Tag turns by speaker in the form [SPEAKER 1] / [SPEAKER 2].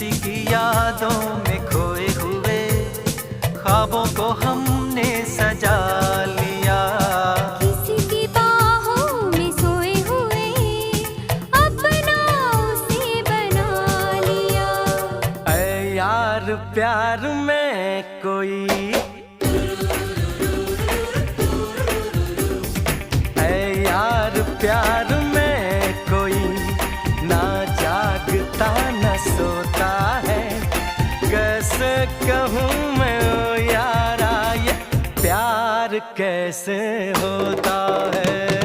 [SPEAKER 1] किसी की यादों में खोए हुए ख्वाबों को हमने सजा लिया।
[SPEAKER 2] किसी की बाहों में सोए हुए अपना उसे बना लिया।
[SPEAKER 1] ऐ यार प्यार में कोई, ऐ यार प्यार में कोई ना जागता न सोता है। कैसे कहूँ मैं ओ यारा ये प्यार कैसे होता है।